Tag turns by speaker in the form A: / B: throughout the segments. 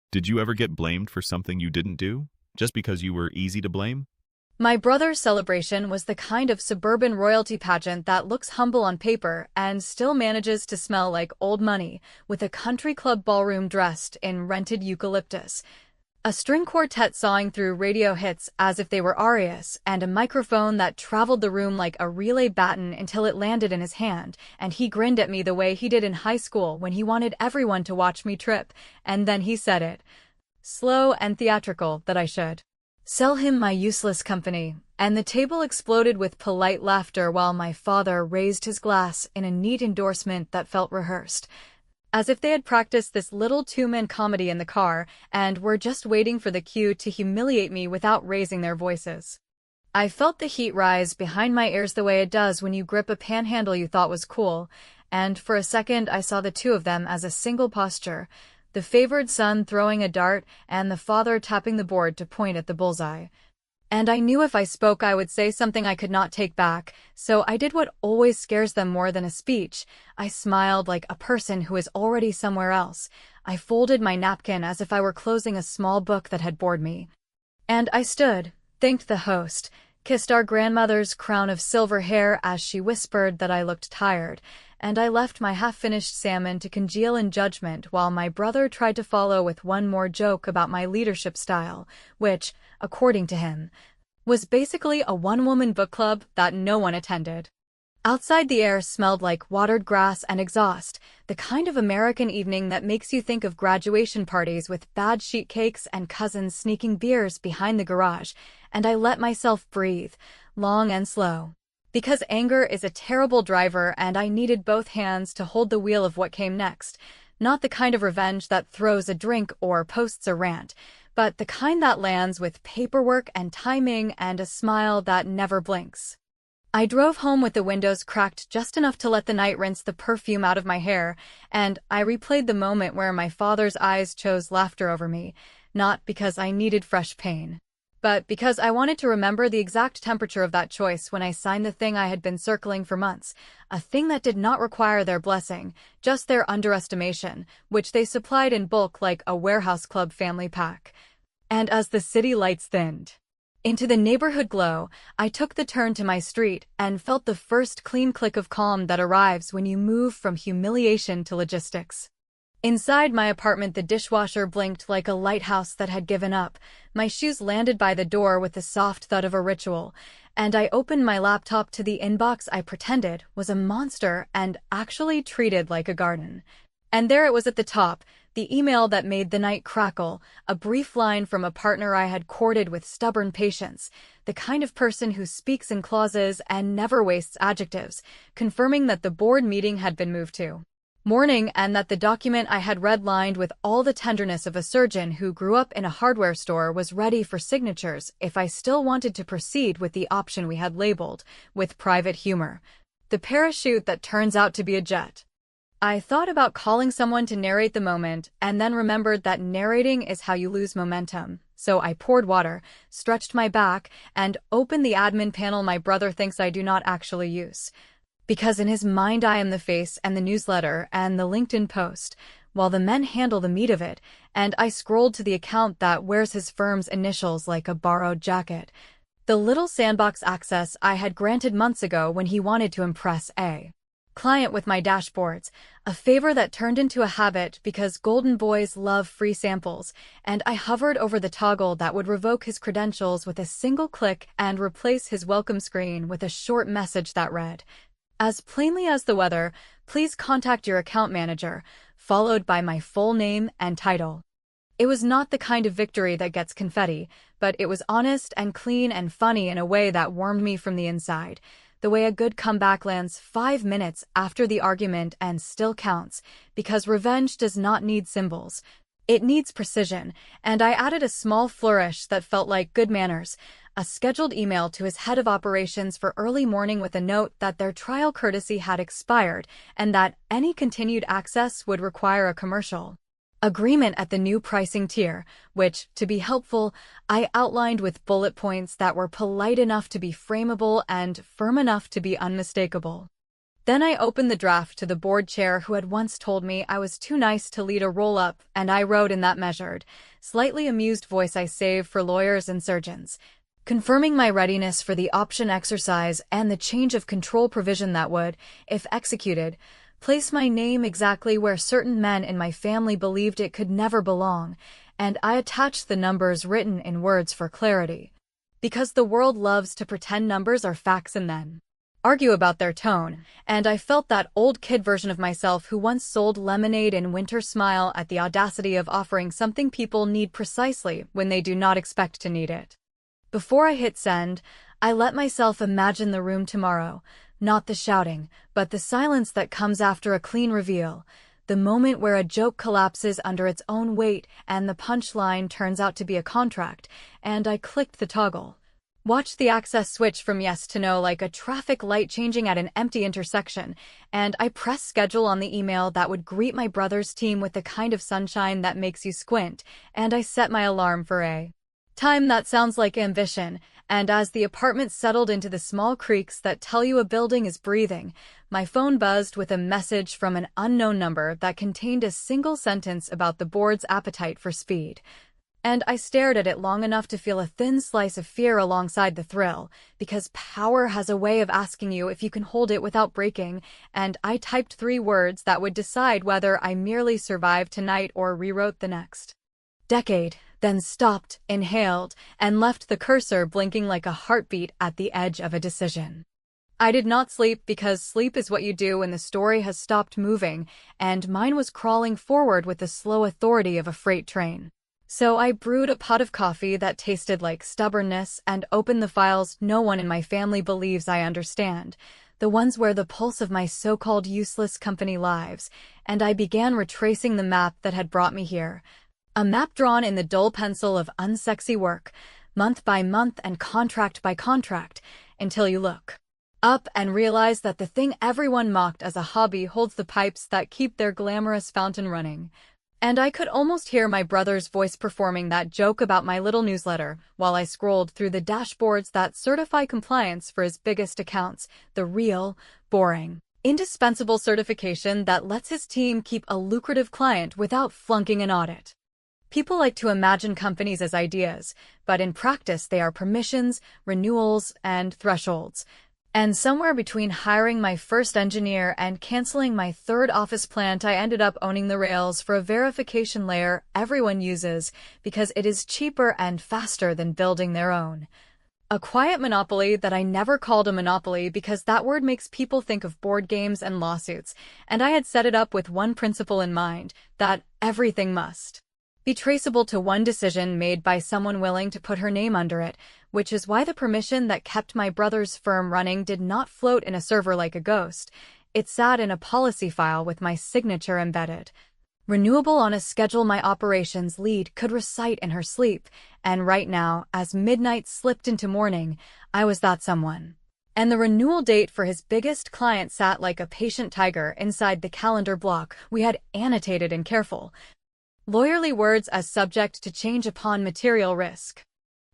A: Did you ever get blamed for something you didn't do, just because you were easy to blame?
B: My brother's celebration was the kind of suburban royalty pageant that looks humble on paper and still manages to smell like old money, with a country club ballroom dressed in rented eucalyptus, a string quartet sawing through radio hits as if they were arias, and a microphone that traveled the room like a relay baton until it landed in his hand, and he grinned at me the way he did in high school when he wanted everyone to watch me trip, and then he said it, slow and theatrical, that I should sell him my useless company, and the table exploded with polite laughter while my father raised his glass in a neat endorsement that felt rehearsed, as if they had practiced this little two-man comedy in the car and were just waiting for the cue to humiliate me without raising their voices. I felt the heat rise behind my ears the way it does when you grip a panhandle you thought was cool, and for a second I saw the two of them as a single posture, the favored son throwing a dart and the father tapping the board to point at the bullseye. And I knew if I spoke I would say something I could not take back, so I did what always scares them more than a speech. I smiled like a person who is already somewhere else. I folded my napkin as if I were closing a small book that had bored me. And I stood, thanked the host, kissed our grandmother's crown of silver hair as she whispered that I looked tired, and I left my half-finished salmon to congeal in judgment while my brother tried to follow with one more joke about my leadership style, which, according to him, was basically a one-woman book club that no one attended. Outside, the air smelled like watered grass and exhaust, the kind of American evening that makes you think of graduation parties with bad sheet cakes and cousins sneaking beers behind the garage, and I let myself breathe, long and slow. Because anger is a terrible driver and I needed both hands to hold the wheel of what came next, not the kind of revenge that throws a drink or posts a rant, but the kind that lands with paperwork and timing and a smile that never blinks. I drove home with the windows cracked just enough to let the night rinse the perfume out of my hair, and I replayed the moment where my father's eyes chose laughter over me, not because I needed fresh pain, but because I wanted to remember the exact temperature of that choice when I signed the thing I had been circling for months, a thing that did not require their blessing, just their underestimation, which they supplied in bulk like a warehouse club family pack. And as the city lights thinned into the neighborhood glow, I took the turn to my street and felt the first clean click of calm that arrives when you move from humiliation to logistics. Inside my apartment, the dishwasher blinked like a lighthouse that had given up, my shoes landed by the door with the soft thud of a ritual, and I opened my laptop to the inbox I pretended was a monster and actually treated like a garden. And there it was at the top, the email that made the night crackle, a brief line from a partner I had courted with stubborn patience, the kind of person who speaks in clauses and never wastes adjectives, confirming that the board meeting had been moved to morning and that the document I had redlined with all the tenderness of a surgeon who grew up in a hardware store was ready for signatures if I still wanted to proceed with the option we had labeled, with private humor, the parachute that turns out to be a jet. I thought about calling someone to narrate the moment and then remembered that narrating is how you lose momentum. So I poured water, stretched my back, and opened the admin panel my brother thinks I do not actually use. Because in his mind I am the face and the newsletter and the LinkedIn post, while the men handle the meat of it, and I scrolled to the account that wears his firm's initials like a borrowed jacket. The little sandbox access I had granted months ago when he wanted to impress a client with my dashboards, a favor that turned into a habit because golden boys love free samples, and I hovered over the toggle that would revoke his credentials with a single click and replace his welcome screen with a short message that read, as plainly as the weather, please contact your account manager, followed by my full name and title. It was not the kind of victory that gets confetti, but it was honest and clean and funny in a way that warmed me from the inside, the way a good comeback lands 5 minutes after the argument and still counts, because revenge does not need symbols. It needs precision, and I added a small flourish that felt like good manners, a scheduled email to his head of operations for early morning with a note that their trial courtesy had expired and that any continued access would require a commercial agreement at the new pricing tier, which, to be helpful, I outlined with bullet points that were polite enough to be frameable and firm enough to be unmistakable. Then I opened the draft to the board chair who had once told me I was too nice to lead a roll-up, and I wrote in that measured, slightly amused voice I save for lawyers and surgeons, confirming my readiness for the option exercise and the change of control provision that would, if executed, place my name exactly where certain men in my family believed it could never belong, and I attached the numbers written in words for clarity. Because the world loves to pretend numbers are facts and then argue about their tone, and I felt that old kid version of myself who once sold lemonade in winter smile at the audacity of offering something people need precisely when they do not expect to need it. Before I hit send, I let myself imagine the room tomorrow, not the shouting, but the silence that comes after a clean reveal, the moment where a joke collapses under its own weight and the punchline turns out to be a contract, and I clicked the toggle. Watched the access switch from yes to no like a traffic light changing at an empty intersection, and I pressed schedule on the email that would greet my brother's team with the kind of sunshine that makes you squint, and I set my alarm for a time that sounds like ambition, and as the apartment settled into the small creaks that tell you a building is breathing, my phone buzzed with a message from an unknown number that contained a single sentence about the board's appetite for speed. And I stared at it long enough to feel a thin slice of fear alongside the thrill, because power has a way of asking you if you can hold it without breaking, and I typed 3 words that would decide whether I merely survived tonight or rewrote the next decade, then stopped, inhaled, and left the cursor blinking like a heartbeat at the edge of a decision. I did not sleep because sleep is what you do when the story has stopped moving, and mine was crawling forward with the slow authority of a freight train. So I brewed a pot of coffee that tasted like stubbornness and opened the files no one in my family believes I understand, the ones where the pulse of my so-called useless company lives, and I began retracing the map that had brought me here. A map drawn in the dull pencil of unsexy work, month by month and contract by contract, until you look up and realize that the thing everyone mocked as a hobby holds the pipes that keep their glamorous fountain running. And I could almost hear my brother's voice performing that joke about my little newsletter while I scrolled through the dashboards that certify compliance for his biggest accounts, the real, boring, indispensable certification that lets his team keep a lucrative client without flunking an audit. People like to imagine companies as ideas, but in practice they are permissions, renewals, and thresholds. And somewhere between hiring my first engineer and canceling my 3rd office plant, I ended up owning the rails for a verification layer everyone uses because it is cheaper and faster than building their own. A quiet monopoly that I never called a monopoly because that word makes people think of board games and lawsuits, and I had set it up with one principle in mind, that everything must be traceable to one decision made by someone willing to put her name under it, which is why the permission that kept my brother's firm running did not float in a server like a ghost. It sat in a policy file with my signature embedded. Renewable on a schedule my operations lead could recite in her sleep, and right now, as midnight slipped into morning, I was that someone. And the renewal date for his biggest client sat like a patient tiger inside the calendar block we had annotated in careful, lawyerly words as subject to change upon material risk.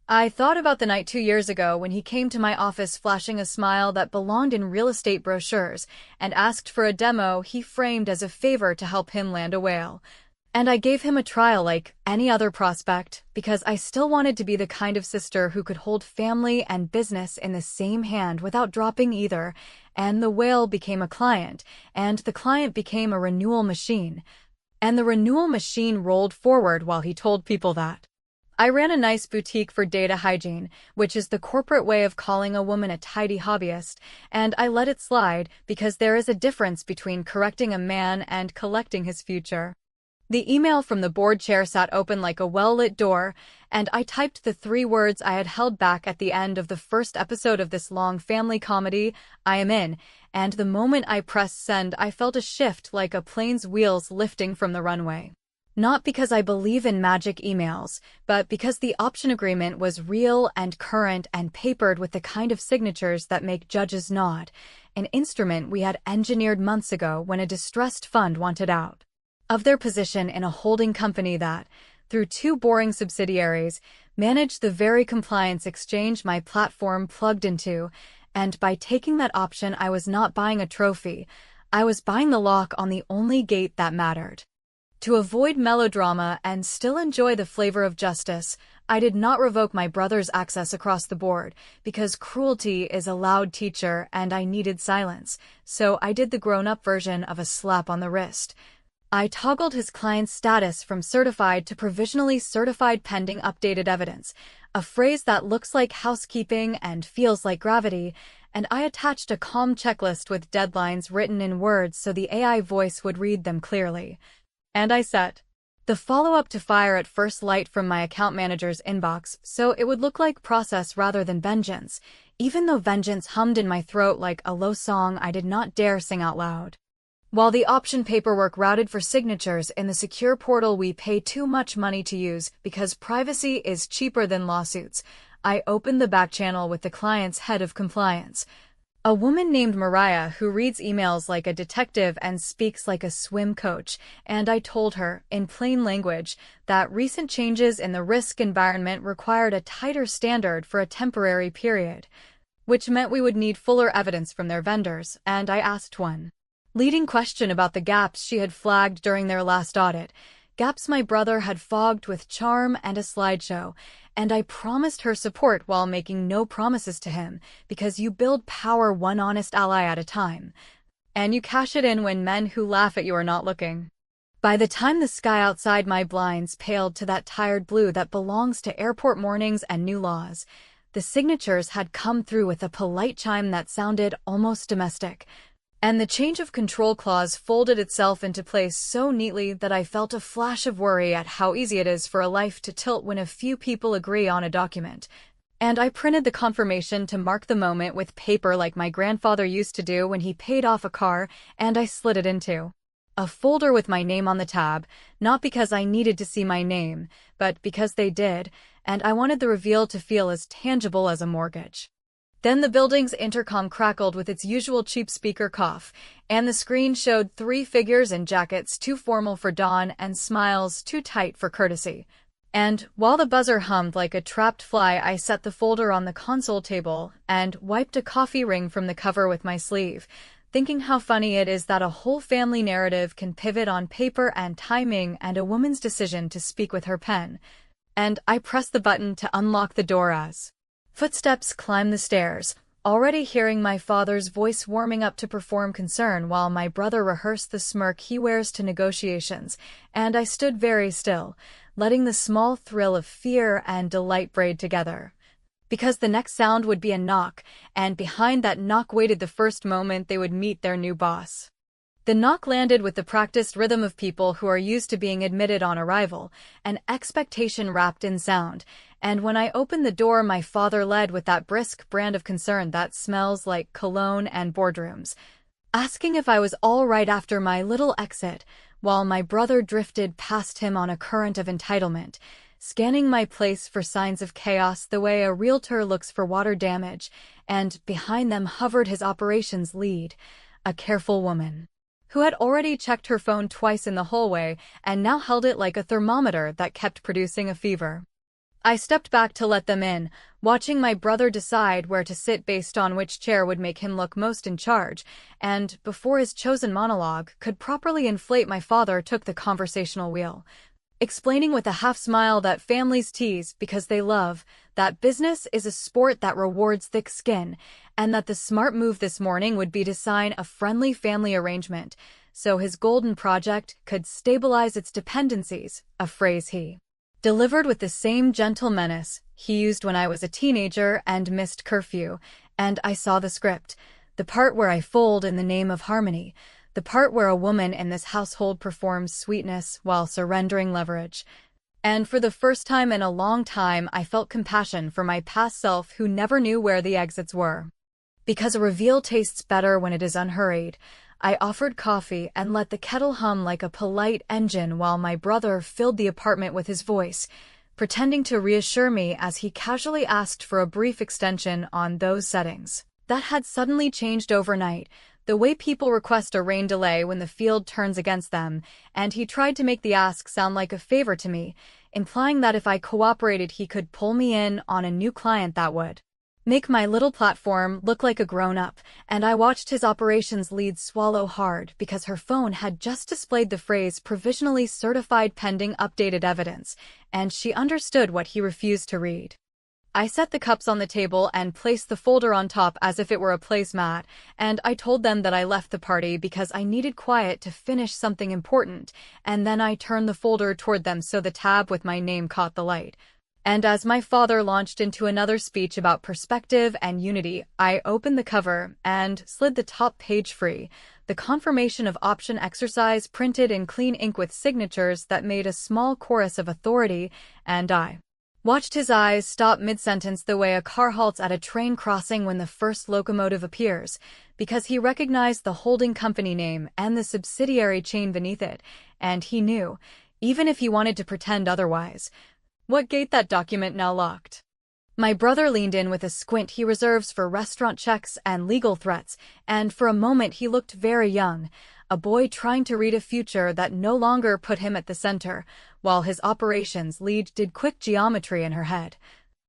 B: I thought about the night 2 years ago when he came to my office flashing a smile that belonged in real estate brochures and asked for a demo he framed as a favor to help him land a whale. And I gave him a trial like any other prospect because I still wanted to be the kind of sister who could hold family and business in the same hand without dropping either, and the whale became a client, and the client became a renewal machine. And the renewal machine rolled forward while he told people that I ran a nice boutique for data hygiene, which is the corporate way of calling a woman a tidy hobbyist, and I let it slide because there is a difference between correcting a man and collecting his future. The email from the board chair sat open like a well-lit door, and I typed the 3 words I had held back at the end of the first episode of this long family comedy, I am in, and the moment I pressed send I felt a shift like a plane's wheels lifting from the runway. Not because I believe in magic emails, but because the option agreement was real and current and papered with the kind of signatures that make judges nod, an instrument we had engineered months ago when a distressed fund wanted out of their position in a holding company that, through 2 boring subsidiaries, managed the very compliance exchange my platform plugged into, And by taking that option, I was not buying a trophy. I was buying the lock on the only gate that mattered. To avoid melodrama and still enjoy the flavor of justice, I did not revoke my brother's access across the board, because cruelty is a loud teacher and I needed silence, so I did the grown-up version of a slap on the wrist. I toggled his client's status from certified to provisionally certified pending updated evidence, a phrase that looks like housekeeping and feels like gravity, and I attached a calm checklist with deadlines written in words so the AI voice would read them clearly. And I set the follow-up to fire at first light from my account manager's inbox so it would look like process rather than vengeance, even though vengeance hummed in my throat like a low song I did not dare sing out loud. While the option paperwork routed for signatures in the secure portal we pay too much money to use because privacy is cheaper than lawsuits, I opened the back channel with the client's head of compliance, a woman named Mariah who reads emails like a detective and speaks like a swim coach, and I told her, in plain language, that recent changes in the risk environment required a tighter standard for a temporary period, which meant we would need fuller evidence from their vendors, and I asked one leading question about the gaps she had flagged during their last audit, gaps my brother had fogged with charm and a slideshow, and I promised her support while making no promises to him, because you build power one honest ally at a time, and you cash it in when men who laugh at you are not looking. By the time the sky outside my blinds paled to that tired blue that belongs to airport mornings and new laws, the signatures had come through with a polite chime that sounded almost domestic, and the change of control clause folded itself into place so neatly that I felt a flash of worry at how easy it is for a life to tilt when a few people agree on a document. And I printed the confirmation to mark the moment with paper like my grandfather used to do when he paid off a car, and I slid it into a folder with my name on the tab, not because I needed to see my name, but because they did, and I wanted the reveal to feel as tangible as a mortgage. Then the building's intercom crackled with its usual cheap speaker cough, and the screen showed 3 figures in jackets too formal for dawn and smiles too tight for courtesy. And, while the buzzer hummed like a trapped fly, I set the folder on the console table and wiped a coffee ring from the cover with my sleeve, thinking how funny it is that a whole family narrative can pivot on paper and timing and a woman's decision to speak with her pen. And I pressed the button to unlock the door as footsteps climbed the stairs, already hearing my father's voice warming up to perform concern while my brother rehearsed the smirk he wears to negotiations, and I stood very still, letting the small thrill of fear and delight braid together. Because the next sound would be a knock, and behind that knock waited the first moment they would meet their new boss. The knock landed with the practiced rhythm of people who are used to being admitted on arrival, an expectation wrapped in sound, and when I opened the door my father led with that brisk brand of concern that smells like cologne and boardrooms, asking if I was all right after my little exit, while my brother drifted past him on a current of entitlement, scanning my place for signs of chaos the way a realtor looks for water damage, and behind them hovered his operations lead, a careful woman who had already checked her phone twice in the hallway and now held it like a thermometer that kept producing a fever. I stepped back to let them in, watching my brother decide where to sit based on which chair would make him look most in charge, and, before his chosen monologue could properly inflate, my father took the conversational wheel, explaining with a half-smile that families tease because they love, that business is a sport that rewards thick skin, and that the smart move this morning would be to sign a friendly family arrangement, so his golden project could stabilize its dependencies, a phrase he delivered with the same gentle menace he used when I was a teenager and missed curfew, and I saw the script, the part where I fold in the name of harmony, the part where a woman in this household performs sweetness while surrendering leverage. And for the first time in a long time, I felt compassion for my past self who never knew where the exits were. Because a reveal tastes better when it is unhurried, I offered coffee and let the kettle hum like a polite engine while my brother filled the apartment with his voice, pretending to reassure me as he casually asked for a brief extension on those settings. That had suddenly changed overnight, the way people request a rain delay when the field turns against them, and he tried to make the ask sound like a favor to me, implying that if I cooperated he could pull me in on a new client that would make my little platform look like a grown-up, and I watched his operations lead swallow hard because her phone had just displayed the phrase provisionally certified pending updated evidence, and she understood what he refused to read. I set the cups on the table and placed the folder on top as if it were a placemat, and I told them that I left the party because I needed quiet to finish something important, and then I turned the folder toward them so the tab with my name caught the light. And as my father launched into another speech about perspective and unity, I opened the cover and slid the top page free, the confirmation of option exercise printed in clean ink with signatures that made a small chorus of authority, and I watched his eyes stop mid-sentence the way a car halts at a train crossing when the first locomotive appears, because he recognized the holding company name and the subsidiary chain beneath it, and he knew, even if he wanted to pretend otherwise, what gate that document now locked. My brother leaned in with a squint he reserves for restaurant checks and legal threats, and for a moment he looked very young, a boy trying to read a future that no longer put him at the center, while his operations lead did quick geometry in her head,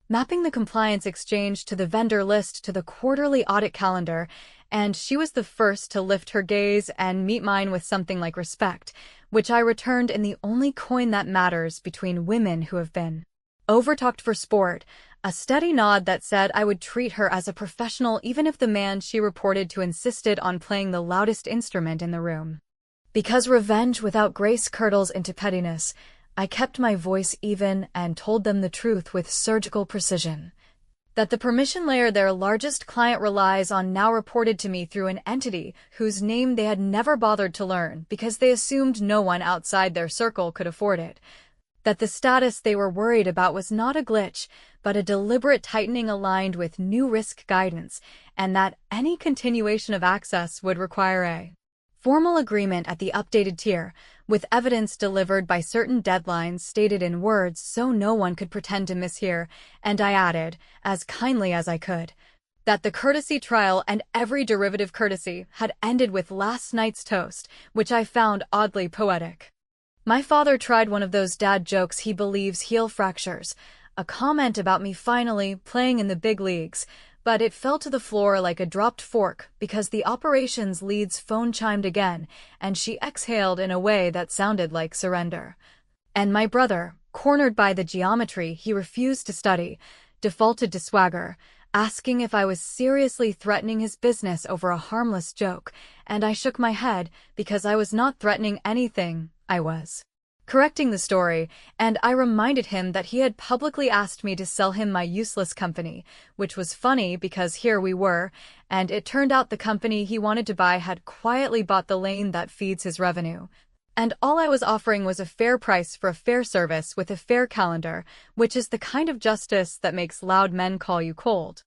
B: mapping the compliance exchange to the vendor list to the quarterly audit calendar, and she was the first to lift her gaze and meet mine with something like respect, which I returned in the only coin that matters between women who have been overtalked for sport, a steady nod that said I would treat her as a professional even if the man she reported to insisted on playing the loudest instrument in the room. Because revenge without grace curdles into pettiness, I kept my voice even and told them the truth with surgical precision. That the permission layer their largest client relies on now reported to me through an entity whose name they had never bothered to learn because they assumed no one outside their circle could afford it. That the status they were worried about was not a glitch, but a deliberate tightening aligned with new risk guidance, and that any continuation of access would require a formal agreement at the updated tier, with evidence delivered by certain deadlines stated in words so no one could pretend to mishear, and I added, as kindly as I could, that the courtesy trial and every derivative courtesy had ended with last night's toast, which I found oddly poetic. My father tried one of those dad jokes he believes heal fractures, a comment about me finally playing in the big leagues, but it fell to the floor like a dropped fork because the operations lead's phone chimed again, and she exhaled in a way that sounded like surrender. And my brother, cornered by the geometry he refused to study, defaulted to swagger, asking if I was seriously threatening his business over a harmless joke, and I shook my head because I was not threatening anything. I was correcting the story, and I reminded him that he had publicly asked me to sell him my useless company, which was funny because here we were, and it turned out the company he wanted to buy had quietly bought the lane that feeds his revenue. And all I was offering was a fair price for a fair service with a fair calendar, which is the kind of justice that makes loud men call you cold.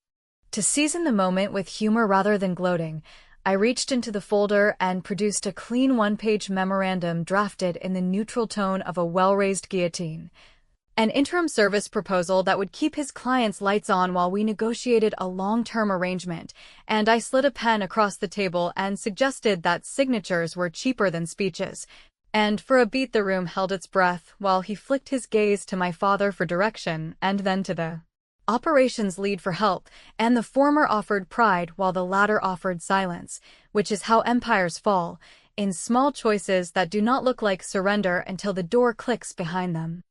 B: To season the moment with humor rather than gloating, I reached into the folder and produced a clean one-page memorandum drafted in the neutral tone of a well-raised guillotine. An interim service proposal that would keep his client's lights on while we negotiated a long-term arrangement, and I slid a pen across the table and suggested that signatures were cheaper than speeches. And for a beat the room held its breath while he flicked his gaze to my father for direction and then to the operations lead for help, and the former offered pride while the latter offered silence, which is how empires fall, in small choices that do not look like surrender until the door clicks behind them.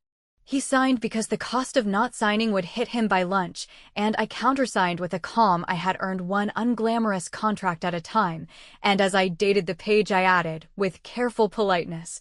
B: He signed because the cost of not signing would hit him by lunch, and I countersigned with a calm I had earned one unglamorous contract at a time, and as I dated the page I added, with careful politeness,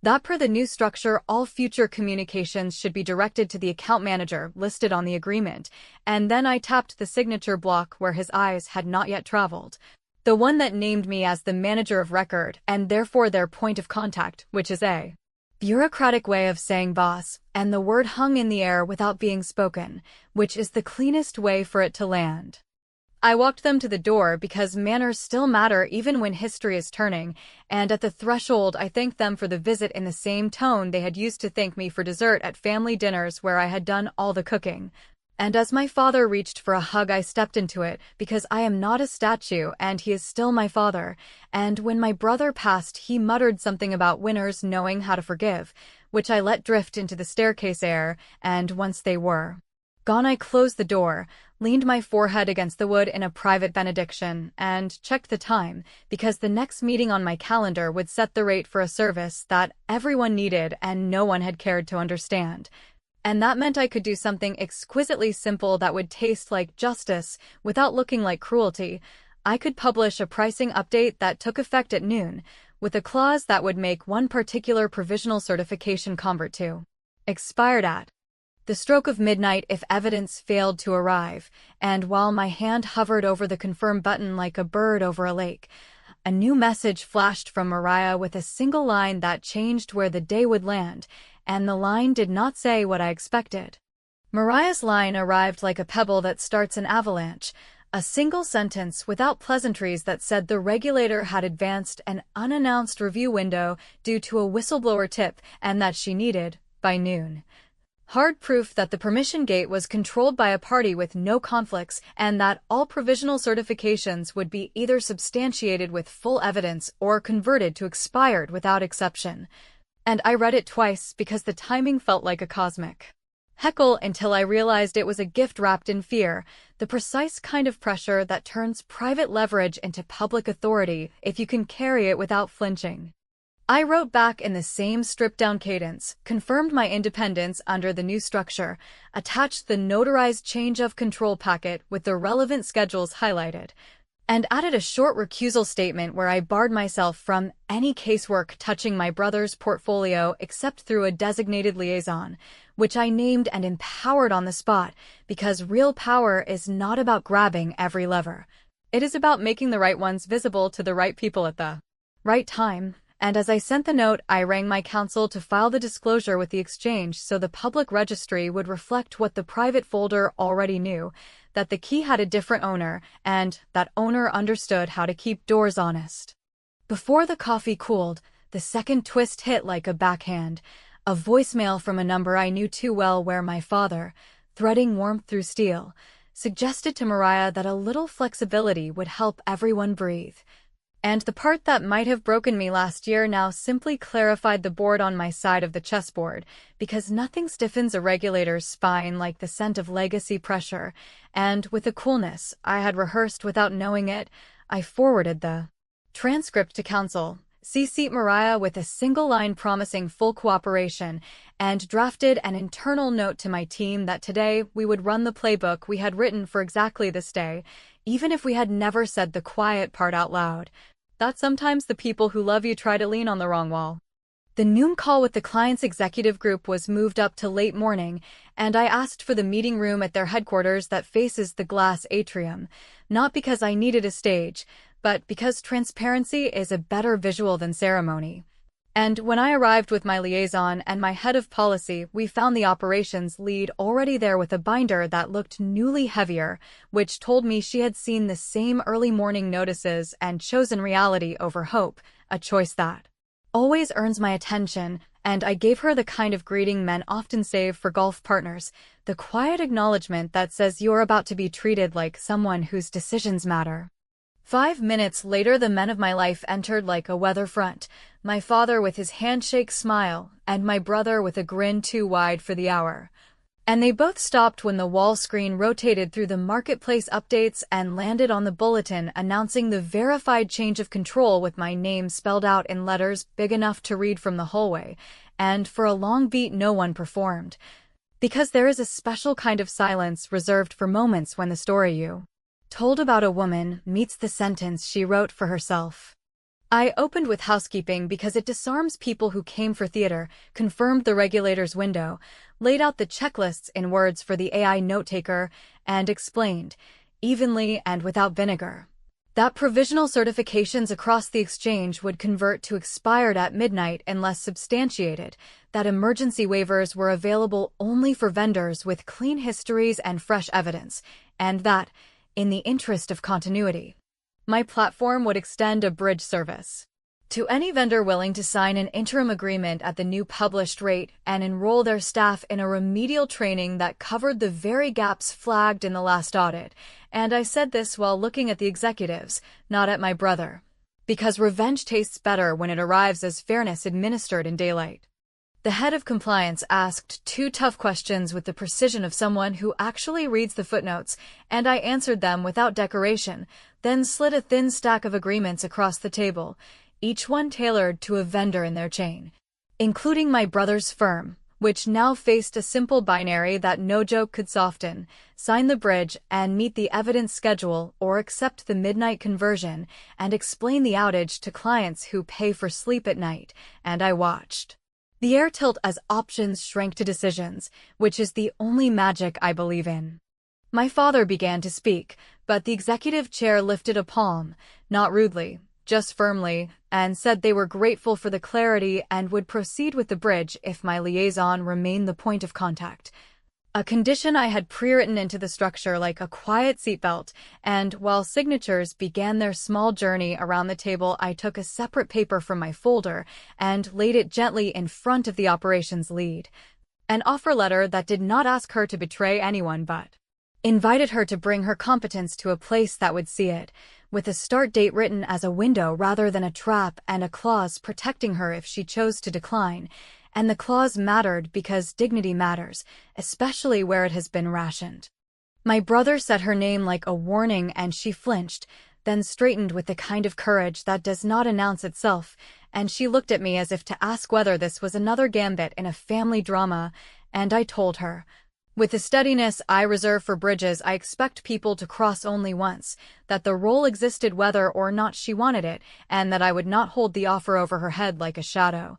B: that per the new structure all future communications should be directed to the account manager listed on the agreement, and then I tapped the signature block where his eyes had not yet traveled, the one that named me as the manager of record and therefore their point of contact, which is a bureaucratic way of saying boss, and the word hung in the air without being spoken, which is the cleanest way for it to land. I walked them to the door because manners still matter even when history is turning, and at the threshold I thanked them for the visit in the same tone they had used to thank me for dessert at family dinners where I had done all the cooking. And as my father reached for a hug I stepped into it because I am not a statue and he is still my father, and when my brother passed he muttered something about winners knowing how to forgive, which I let drift into the staircase air, and once they were gone I closed the door, leaned my forehead against the wood in a private benediction, and checked the time, because the next meeting on my calendar would set the rate for a service that everyone needed and no one had cared to understand. And that meant I could do something exquisitely simple that would taste like justice without looking like cruelty. I could publish a pricing update that took effect at noon, with a clause that would make one particular provisional certification convert to expired at the stroke of midnight if evidence failed to arrive, and while my hand hovered over the confirm button like a bird over a lake, a new message flashed from Mariah with a single line that changed where the day would land, and the line did not say what I expected. Mariah's line arrived like a pebble that starts an avalanche, a single sentence without pleasantries that said the regulator had advanced an unannounced review window due to a whistleblower tip and that she needed, by noon, hard proof that the permission gate was controlled by a party with no conflicts and that all provisional certifications would be either substantiated with full evidence or converted to expired without exception. And I read it twice because the timing felt like a cosmic heckle until I realized it was a gift wrapped in fear, the precise kind of pressure that turns private leverage into public authority if you can carry it without flinching. I wrote back in the same stripped-down cadence, confirmed my independence under the new structure, attached the notarized change of control packet with the relevant schedules highlighted, and added a short recusal statement where I barred myself from any casework touching my brother's portfolio except through a designated liaison, which I named and empowered on the spot, because real power is not about grabbing every lever. It is about making the right ones visible to the right people at the right time. And as I sent the note, I rang my counsel to file the disclosure with the exchange so the public registry would reflect what the private folder already knew, that the key had a different owner, and that owner understood how to keep doors honest. Before the coffee cooled, the second twist hit like a backhand, a voicemail from a number I knew too well where my father, threading warmth through steel, suggested to Mariah that a little flexibility would help everyone breathe. And the part that might have broken me last year now simply clarified the board on my side of the chessboard, because nothing stiffens a regulator's spine like the scent of legacy pressure, and with a coolness I had rehearsed without knowing it, I forwarded the transcript to counsel, CC'd Mariah with a single line promising full cooperation, and drafted an internal note to my team that today we would run the playbook we had written for exactly this day, even if we had never said the quiet part out loud. That sometimes the people who love you try to lean on the wrong wall. The noon call with the client's executive group was moved up to late morning, and I asked for the meeting room at their headquarters that faces the glass atrium, not because I needed a stage, but because transparency is a better visual than ceremony. And when I arrived with my liaison and my head of policy, we found the operations lead already there with a binder that looked newly heavier, which told me she had seen the same early morning notices and chosen reality over hope, a choice that always earns my attention, and I gave her the kind of greeting men often save for golf partners, the quiet acknowledgement that says you're about to be treated like someone whose decisions matter. 5 minutes later, the men of my life entered like a weather front, my father with his handshake smile, and my brother with a grin too wide for the hour. And they both stopped when the wall screen rotated through the marketplace updates and landed on the bulletin announcing the verified change of control with my name spelled out in letters big enough to read from the hallway, and for a long beat no one performed. Because there is a special kind of silence reserved for moments when the story you told about a woman meets the sentence she wrote for herself. I opened with housekeeping because it disarms people who came for theater, confirmed the regulator's window, laid out the checklists in words for the AI note-taker, and explained, evenly and without vinegar, that provisional certifications across the exchange would convert to expired at midnight unless substantiated, that emergency waivers were available only for vendors with clean histories and fresh evidence, and that, in the interest of continuity, my platform would extend a bridge service to any vendor willing to sign an interim agreement at the new published rate and enroll their staff in a remedial training that covered the very gaps flagged in the last audit. And I said this while looking at the executives, not at my brother. Because revenge tastes better when it arrives as fairness administered in daylight. The head of compliance asked two tough questions with the precision of someone who actually reads the footnotes, and I answered them without decoration, then slid a thin stack of agreements across the table, each one tailored to a vendor in their chain, including my brother's firm, which now faced a simple binary that no joke could soften: sign the bridge and meet the evidence schedule, or accept the midnight conversion and explain the outage to clients who pay for sleep at night, and I watched. The air tilt as options shrank to decisions, which is the only magic I believe in. My father began to speak, but the executive chair lifted a palm, not rudely, just firmly, and said they were grateful for the clarity and would proceed with the bridge if my liaison remained the point of contact. A condition I had pre-written into the structure like a quiet seatbelt, and while signatures began their small journey around the table, I took a separate paper from my folder and laid it gently in front of the operations lead. An offer letter that did not ask her to betray anyone but invited her to bring her competence to a place that would see it, with a start date written as a window rather than a trap, and a clause protecting her if she chose to decline. And the clause mattered because dignity matters, especially where it has been rationed. My brother said her name like a warning, and she flinched, then straightened with the kind of courage that does not announce itself, and she looked at me as if to ask whether this was another gambit in a family drama, and I told her, with the steadiness I reserve for bridges I expect people to cross only once, that the role existed whether or not she wanted it, and that I would not hold the offer over her head like a shadow.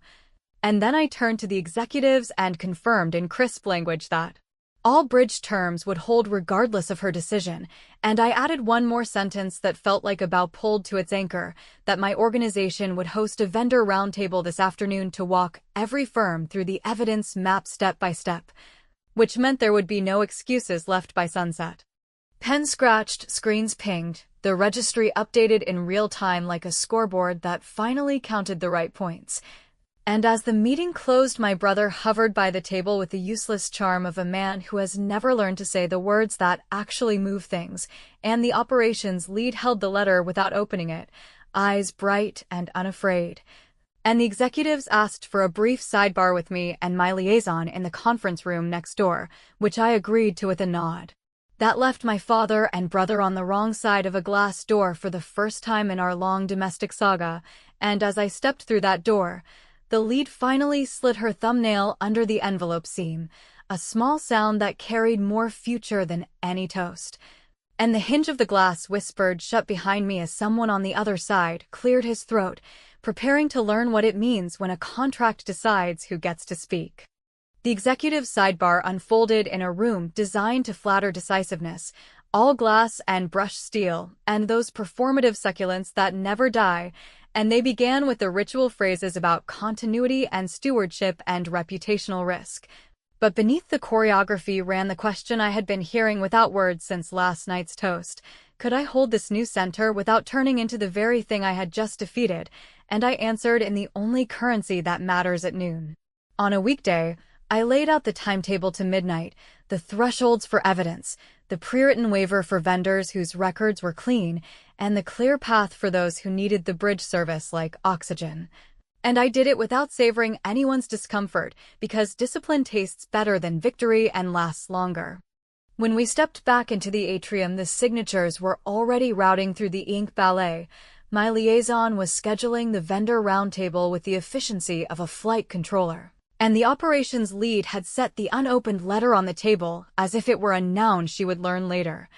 B: And then I turned to the executives and confirmed in crisp language that all bridge terms would hold regardless of her decision, and I added one more sentence that felt like a bow pulled to its anchor, that my organization would host a vendor roundtable this afternoon to walk every firm through the evidence map step by step, which meant there would be no excuses left by sunset. Pen scratched, screens pinged, the registry updated in real time like a scoreboard that finally counted the right points. And as the meeting closed, my brother hovered by the table with the useless charm of a man who has never learned to say the words that actually move things, and the operations lead held the letter without opening it, eyes bright and unafraid. And the executives asked for a brief sidebar with me and my liaison in the conference room next door, which I agreed to with a nod. That left my father and brother on the wrong side of a glass door for the first time in our long domestic saga, and as I stepped through that door, the lead finally slid her thumbnail under the envelope seam, a small sound that carried more future than any toast. And the hinge of the glass whispered shut behind me as someone on the other side cleared his throat, preparing to learn what it means when a contract decides who gets to speak. The executive sidebar unfolded in a room designed to flatter decisiveness, all glass and brushed steel, and those performative succulents that never die, and they began with the ritual phrases about continuity and stewardship and reputational risk. But beneath the choreography ran the question I had been hearing without words since last night's toast: could I hold this new center without turning into the very thing I had just defeated? And I answered in the only currency that matters at noon. On a weekday, I laid out the timetable to midnight, the thresholds for evidence, the pre-written waiver for vendors whose records were clean, and the clear path for those who needed the bridge service like oxygen. And I did it without savoring anyone's discomfort, because discipline tastes better than victory and lasts longer. When we stepped back into the atrium, the signatures were already routing through the ink ballet. My liaison was scheduling the vendor roundtable with the efficiency of a flight controller. And the operations lead had set the unopened letter on the table as if it were a noun she would learn later,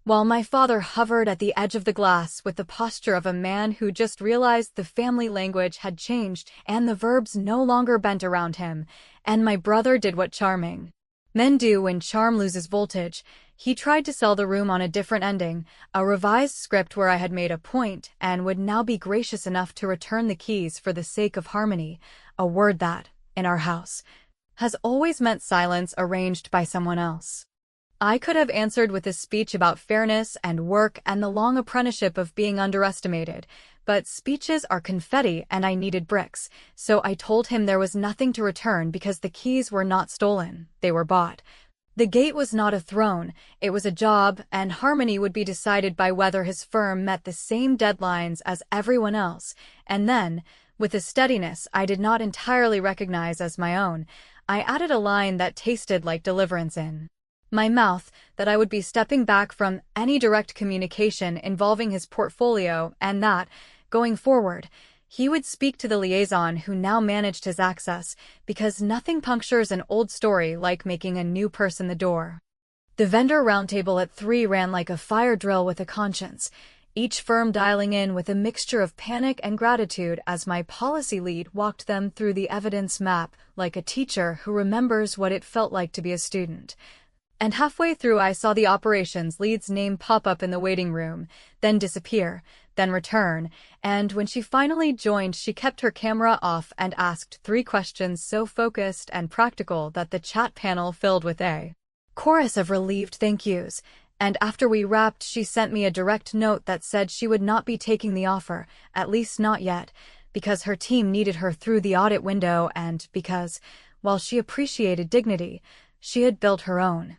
B: while my father hovered at the edge of the glass with the posture of a man who just realized the family language had changed and the verbs no longer bent around him, and my brother did what charming men do when charm loses voltage. He tried to sell the room on a different ending, a revised script where I had made a point and would now be gracious enough to return the keys for the sake of harmony, a word that, in our house, has always meant silence arranged by someone else. I could have answered with a speech about fairness and work and the long apprenticeship of being underestimated, but speeches are confetti and I needed bricks, so I told him there was nothing to return because the keys were not stolen, they were bought. The gate was not a throne, it was a job, and harmony would be decided by whether his firm met the same deadlines as everyone else, and then, With a steadiness I did not entirely recognize as my own, I added a line that tasted like deliverance in my mouth, that I would be stepping back from any direct communication involving his portfolio and that, going forward, he would speak to the liaison who now managed his access, because nothing punctures an old story like making a new person the door. The vendor roundtable at 3 ran like a fire drill with a conscience, each firm dialing in with a mixture of panic and gratitude as my policy lead walked them through the evidence map like a teacher who remembers what it felt like to be a student. And halfway through I saw the operations lead's name pop up in the waiting room, then disappear, then return, and when she finally joined she kept her camera off and asked 3 questions so focused and practical that the chat panel filled with a chorus of relieved thank yous, and after we wrapped she sent me a direct note that said she would not be taking the offer, at least not yet, because her team needed her through the audit window and because, while she appreciated dignity, she had built her own.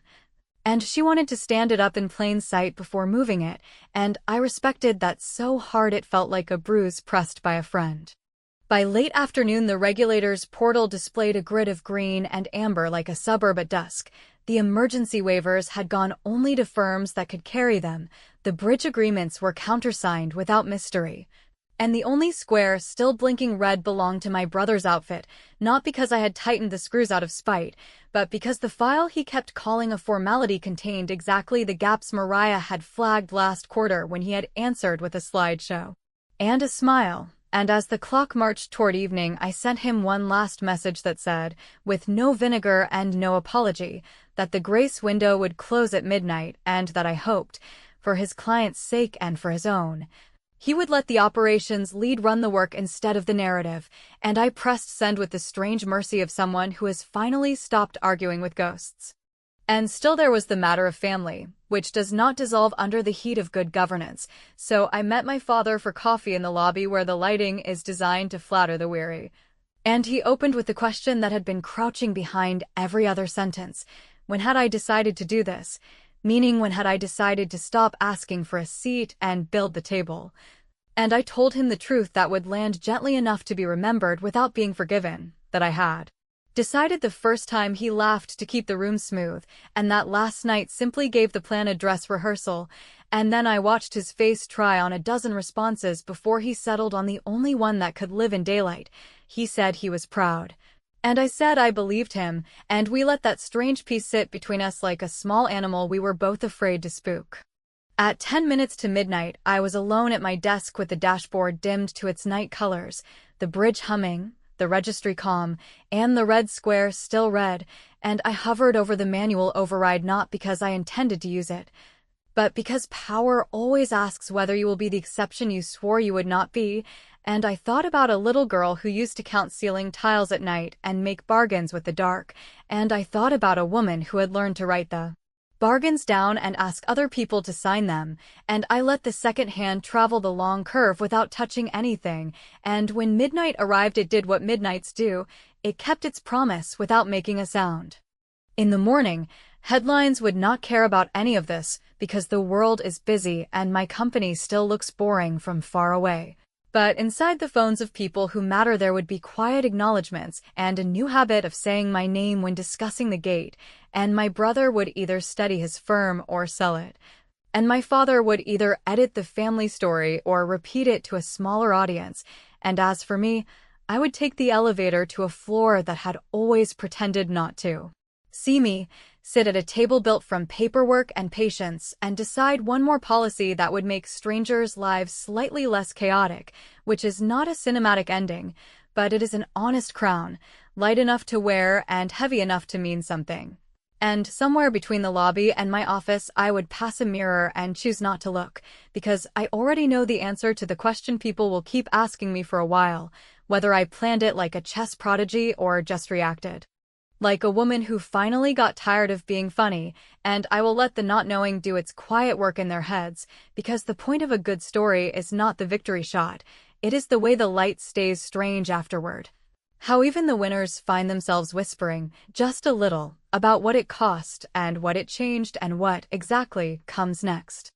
B: And she wanted to stand it up in plain sight before moving it, and I respected that so hard it felt like a bruise pressed by a friend. By late afternoon the regulator's portal displayed a grid of green and amber like a suburb at dusk. The emergency waivers had gone only to firms that could carry them, the bridge agreements were countersigned without mystery. And the only square still blinking red belonged to my brother's outfit, not because I had tightened the screws out of spite, but because the file he kept calling a formality contained exactly the gaps Mariah had flagged last quarter when he had answered with a slideshow and a smile. And as the clock marched toward evening, I sent him one last message that said, with no vinegar and no apology, that the grace window would close at midnight and that I hoped, for his client's sake and for his own, he would let the operations lead run the work instead of the narrative, and I pressed send with the strange mercy of someone who has finally stopped arguing with ghosts. And still there was the matter of family, which does not dissolve under the heat of good governance, so I met my father for coffee in the lobby where the lighting is designed to flatter the weary. And he opened with the question that had been crouching behind every other sentence. When had I decided to do this? Meaning, when had I decided to stop asking for a seat and build the table? And I told him the truth that would land gently enough to be remembered without being forgiven, that I had decided the first time he laughed to keep the room smooth, and that last night simply gave the plan a dress rehearsal, and then I watched his face try on a dozen responses before he settled on the only one that could live in daylight. He said he was proud. And I said I believed him, and we let that strange piece sit between us like a small animal we were both afraid to spook. At 10 minutes to midnight, I was alone at my desk with the dashboard dimmed to its night colors, the bridge humming, the registry calm, and the red square still red, and I hovered over the manual override not because I intended to use it, but because power always asks whether you will be the exception you swore you would not be, and I thought about a little girl who used to count ceiling tiles at night and make bargains with the dark, and I thought about a woman who had learned to write the bargains down and ask other people to sign them, and I let the second hand travel the long curve without touching anything, and when midnight arrived it did what midnights do, it kept its promise without making a sound. In the morning, headlines would not care about any of this, because the world is busy and my company still looks boring from far away. But inside the phones of people who matter there would be quiet acknowledgments and a new habit of saying my name when discussing the gate, and my brother would either steady his firm or sell it. And my father would either edit the family story or repeat it to a smaller audience, and as for me, I would take the elevator to a floor that had always pretended not to see me, sit at a table built from paperwork and patience, and decide one more policy that would make strangers' lives slightly less chaotic, which is not a cinematic ending, but it is an honest crown, light enough to wear and heavy enough to mean something. And somewhere between the lobby and my office I would pass a mirror and choose not to look, because I already know the answer to the question people will keep asking me for a while, whether I planned it like a chess prodigy or just reacted like a woman who finally got tired of being funny, and I will let the not knowing do its quiet work in their heads, because the point of a good story is not the victory shot, it is the way the light stays strange afterward. How even the winners find themselves whispering, just a little, about what it cost and what it changed and what, exactly, comes next.